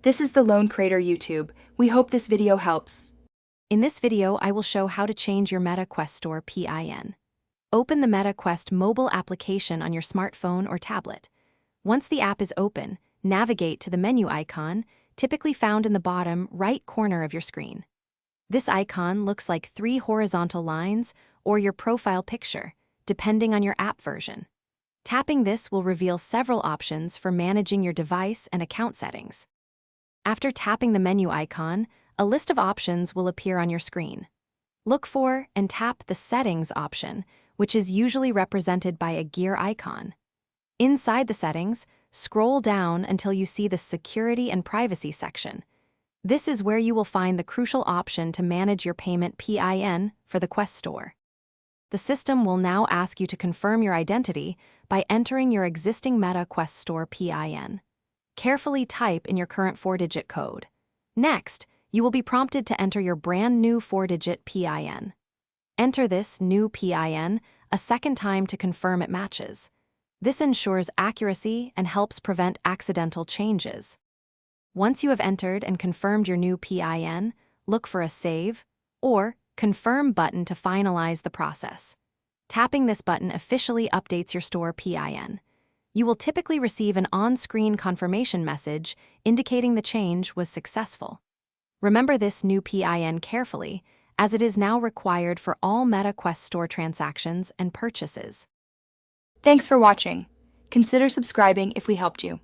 This is the Lone Crater YouTube. We hope this video helps. In this video, I will show how to change your Meta Quest Store PIN. Open the Meta Quest mobile application on your smartphone or tablet. Once the app is open, navigate to the menu icon, typically found in the bottom right corner of your screen. This icon looks like 3 horizontal lines or your profile picture, depending on your app version. Tapping this will reveal several options for managing your device and account settings. After tapping the menu icon, a list of options will appear on your screen. Look for and tap the Settings option, which is usually represented by a gear icon. Inside the settings, scroll down until you see the Security and Privacy section. This is where you will find the crucial option to manage your payment PIN for the Quest Store. The system will now ask you to confirm your identity by entering your existing Meta Quest Store PIN. Carefully type in your current 4-digit code. Next, you will be prompted to enter your brand new 4-digit PIN. Enter this new PIN a second time to confirm it matches. This ensures accuracy and helps prevent accidental changes. Once you have entered and confirmed your new PIN, look for a Save or Confirm button to finalize the process. Tapping this button officially updates your store PIN. You will typically receive an on-screen confirmation message indicating the change was successful. Remember this new PIN carefully, as it is now required for all Meta Quest Store transactions and purchases. Thanks for watching. Consider subscribing if we helped you.